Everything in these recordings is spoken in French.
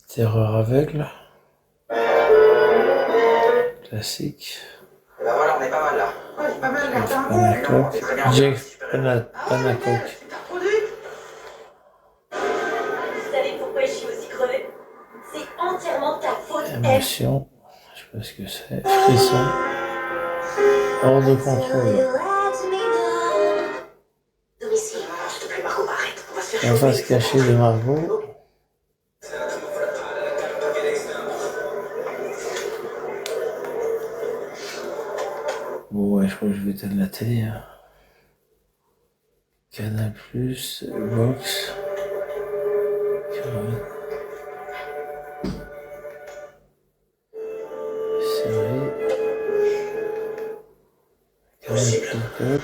Terreur aveugle. Classique. Et ben voilà, on est pas mal là. Ouais, c'est pas mal, regarde. Panacoque. Jeff Panacoque. Vous savez pourquoi je suis aussi crevée? C'est entièrement ta faute, M. Émotion. Je sais pas ce que c'est. Frisson. Hors de contrôle. Domicile, s'il te plaît, Margot, arrête. On va se faire La chauffer. face cachée de Margot. Bon, ouais, je crois que je vais éteindre la télé. Hein. Canal+, Vox. Série. Canal+, Doc.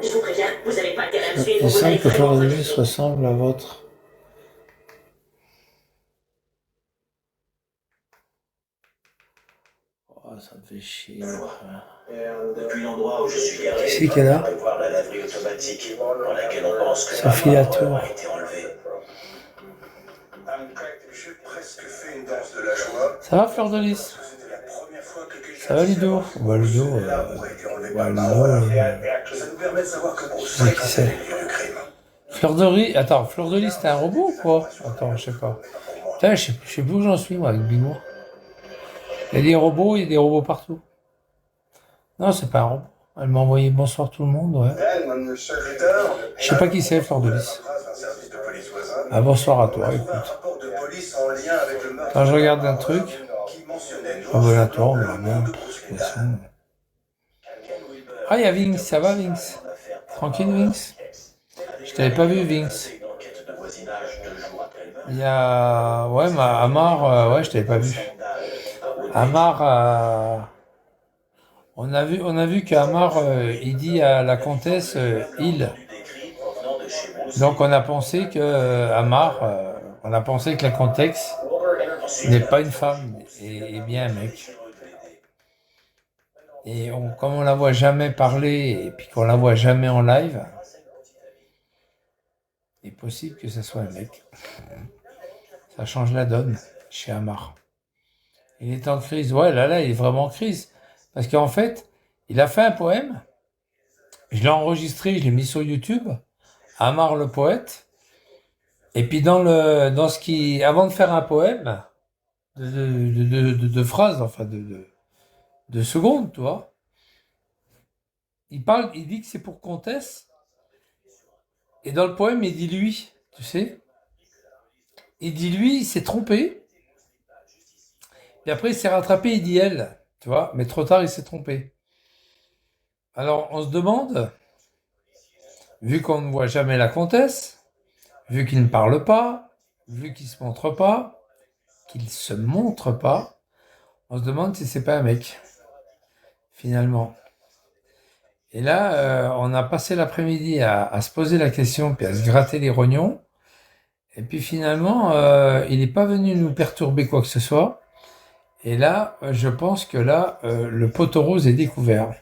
Je vous préviens, vous n'avez pas intérêt à me suivre. Il Vous semble allez que vraiment Fleur de vous Lys ressemble à votre. Oh, ça me fait chier. Depuis l'endroit où je suis garé, C'est qu'elle a voir la laverie automatique dans laquelle on pense que Sophie Latour. a été enlevée. J'ai presque fait une danse de la joie. Ça va, Fleur de Lys? C'était la première fois que quelqu'un Ça va, Ludo? Bah, Ludo, Ça nous permet de savoir que Bruce sais qui c'est. les lieux de crime. Fleur de Lys. Attends, Fleur de Lys, c'était un robot ou quoi? Attends, je sais pas. Putain, je sais plus où j'en suis, moi, avec Bimour. Il y a des robots partout. Non, c'est pas un robot. Elle m'a envoyé bonsoir tout le monde, ouais. Je sais pas qui c'est, Fleur de Lys. Ah, bonsoir à toi, écoute. Quand je regarde un truc, à toi, on verra bien. Ah, il y a Vinx, ça va, Vinx? Tranquille, Vinx? Je t'avais pas vu, Vinx. Il y a... Ouais, Amar, ouais, je t'avais pas vu. Amar, on a vu qu'Amar, il dit à la comtesse, il. Donc on a pensé que Amar, on a pensé que la comtesse n'est pas une femme, et bien un mec. Et comme on la voit jamais parler, et puis qu'on la voit jamais en live, il est possible que ce soit un mec. Ça change la donne chez Amar. Il est en crise. Ouais, là, il est vraiment en crise. Parce qu'en fait, il a fait un poème. Je l'ai enregistré, je l'ai mis sur YouTube. Amar le poète. Et puis avant de faire un poème, de phrases, enfin de secondes, tu vois, il dit que c'est pour Comtesse. Et dans le poème, il dit lui, tu sais. Il dit lui, il s'est trompé. Et après, il s'est rattrapé, il dit elle, tu vois. Mais trop tard, il s'est trompé. Alors, on se demande, vu qu'on ne voit jamais la comtesse, vu qu'il ne parle pas, vu qu'il se montre pas, on se demande si c'est pas un mec, finalement. Et là, on a passé l'après-midi à se poser la question, puis à se gratter les rognons. Et puis finalement, il n'est pas venu nous perturber quoi que ce soit. Et là, je pense que là, le poteau rose est découvert.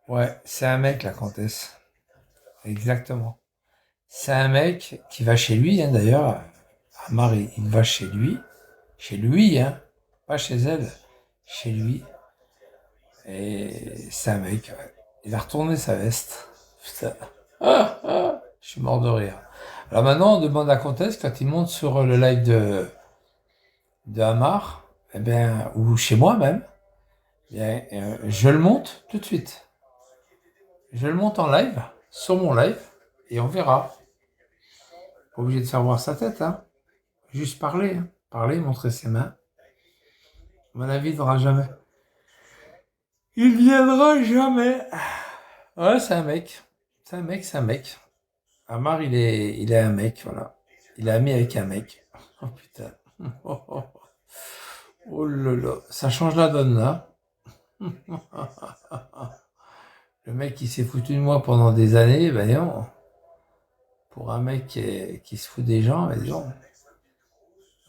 Ouais, c'est un mec, la comtesse. Exactement. C'est un mec qui va chez lui, hein, d'ailleurs. Amar, il va chez lui, hein, pas chez elle, chez lui. Et c'est un mec, ouais. Il a retourné sa veste. Putain. Je suis mort de rire. Alors maintenant, on demande à Comtesse, quand il monte sur le live de Amar, eh bien, ou chez moi même, eh bien, je le monte tout de suite. Je le monte en live, sur mon live, et on verra. Pas obligé de faire voir sa tête, hein. Juste parler, hein. Parler, montrer ses mains. À mon avis, il ne viendra jamais. Il viendra jamais. Ouais, c'est un mec. C'est un mec. Amar, il est un mec, voilà. Il est ami avec un mec. Oh putain. Oh là là. Ça change la donne, là. Le mec qui s'est foutu de moi pendant des années, ben non. Pour un mec qui se fout des gens, ben non.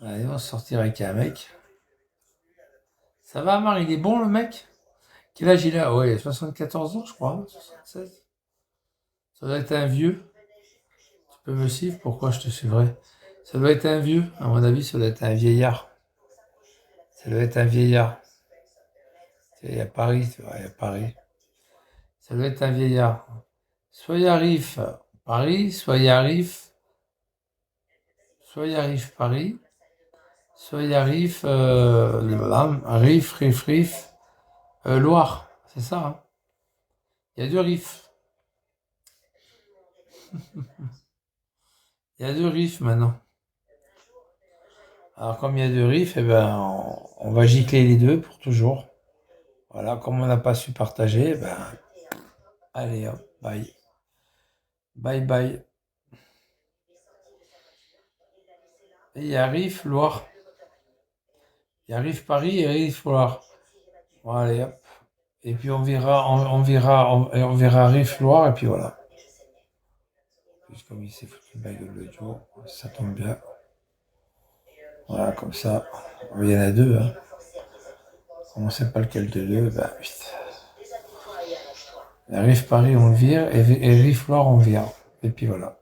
Allez, on va sortir avec un mec. Ça va, Amar, il est bon, le mec? Quel âge il a? Ouais, 74 ans, je crois. 76. Ça doit être un vieux. Peu me suivre, pourquoi je te suivrais? Ça doit être un vieux, à mon avis, ça doit être un vieillard. Ça doit être un vieillard. Tu sais, il y a Paris, tu vois, il y a Paris. Ça doit être un vieillard. Soit il arrive Paris, soit il arrive Paris, soit il arrive Rif, Loire. C'est ça, hein. Il y a deux Rif. Il y a deux Rif maintenant. Alors comme il y a deux Rif, eh ben, on va gicler les deux pour toujours. Voilà, comme on n'a pas su partager, eh ben, allez hop, bye. Bye bye. Et il y a Rif, Loire. Il y a Rif Paris et Rif Loire. Bon, allez hop. Et puis on verra Rif Loire et puis voilà. Puis comme il s'est foutu ma gueule l'autre jour, ça tombe bien. Voilà, comme ça. Il y en a deux, hein. On ne sait pas lequel de deux, ben vite. Rif Paris on le vire et Rif Loire on vire. Et puis voilà.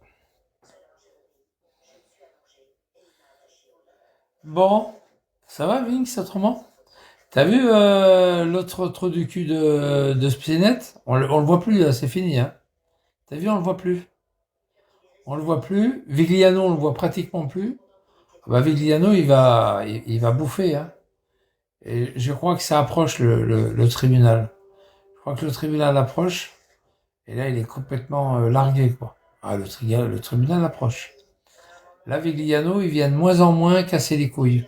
Bon, ça va Vinx autrement? T'as vu l'autre trou du cul de Spinette? On le voit plus là, c'est fini, hein. T'as vu, on le voit plus. On le voit plus. Vigliano, on le voit pratiquement plus. Bah, Vigliano, il va bouffer, hein. Et je crois que ça approche le tribunal. Je crois que le tribunal approche. Et là, il est complètement largué, quoi. Ah, le tribunal approche. Là, Vigliano, il vient de moins en moins casser les couilles.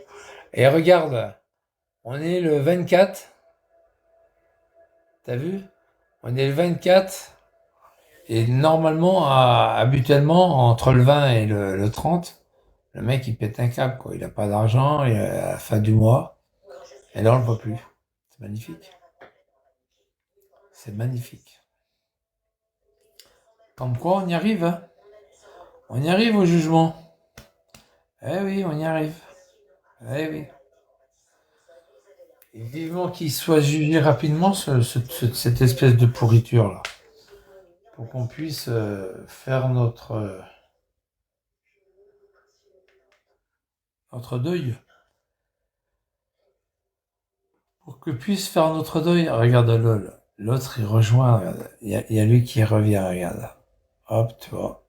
Et regarde, on est le 24. T'as vu? On est le 24. Et normalement, habituellement, entre le 20 et le 30, le mec, il pète un câble, quoi. Il n'a pas d'argent, il est à la fin du mois. Et là, on le voit plus. C'est magnifique. C'est magnifique. Comme quoi, on y arrive, hein. On y arrive au jugement. Eh oui, on y arrive. Eh oui. Et vivement qu'il soit jugé rapidement, cette espèce de pourriture-là. Pour qu'on puisse faire notre deuil. Pour que puisse faire notre deuil. Regarde l'autre, il rejoint. Regarde. Il y a lui qui revient, regarde. Hop, tu vois.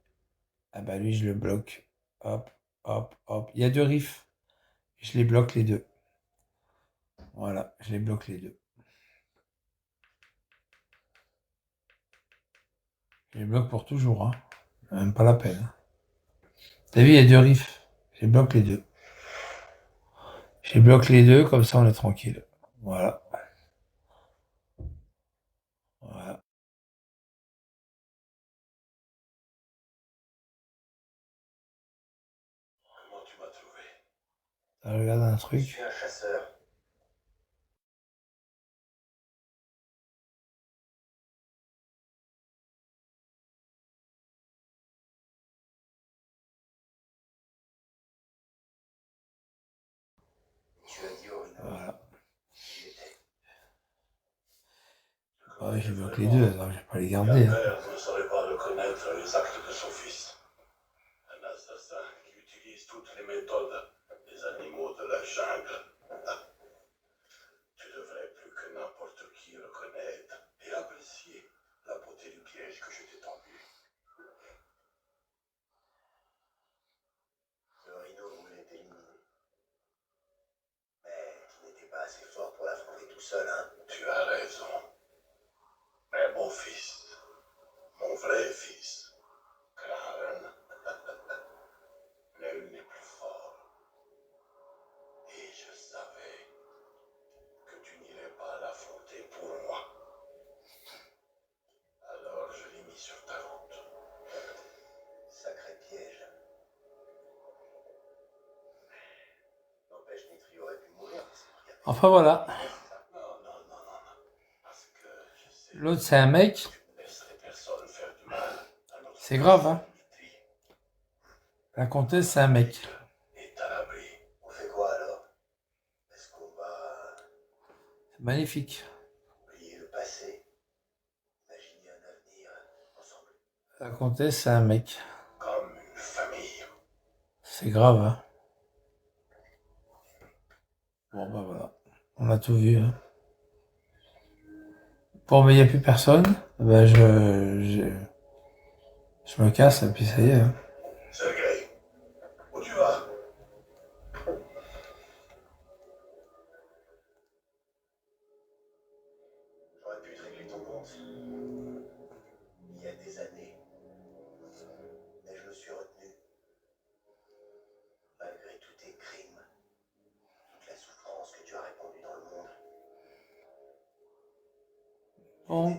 Ah bah lui, je le bloque. Hop, hop, hop. Il y a deux riffs. Je les bloque les deux. Voilà, je les bloque les deux. Je les bloque pour toujours, hein. Même pas la peine. T'as vu, il y a deux riffs. Je les bloque les deux. Je les bloque les deux, comme ça on est tranquille. Voilà. Voilà. Comment tu m'as trouvé? Ça regarde un Je truc. suis un chasseur. Tu as dit au Rino Voilà. qui il était. Ouais, je bloque les deux, alors je vais pas les Un garder, hein. père ne saurait pas reconnaître les actes de son fils. Un assassin qui utilise toutes les méthodes des animaux de la jungle. Tu devrais plus que n'importe qui reconnaître et apprécier la beauté du piège que je t'ai tendu. Le Rhino voulait t'éliminer. Mais tu n'étais pas assez fort pour l'affronter tout seul, hein? Tu as raison. Mais mon fils, mon vrai fils, Karen, nul n'est plus fort. Et je savais que tu n'irais pas l'affronter pour moi. Alors je l'ai mis sur ta route. Sacré piège. N'empêche, Nitri aurait pu mourir, mais c'est pas grave. Enfin voilà. Non, non, non, non, non. Parce que je sais L'autre, c'est un mec. que tu ne laisserais personne faire du mal à notre C'est grave, hein. Nitri. La comtesse, c'est un mec. Est à l'abri. On fait quoi alors? Est-ce qu'on va C'est magnifique. oublier le passé? Imaginer un avenir ensemble? La comtesse, c'est un mec. Comme une C'est grave, hein. Bon, bah voilà. On a tout vu, hein. Bon, mais il n'y a plus personne. Ben, je me casse, et puis ça y est, hein. Sergei, où tu vas? J'aurais pu te régler ton compte. Il y a des années. Mais je me suis retenu. Malgré tous tes crimes, toute la souffrance que tu as répandue dans le monde. Bon.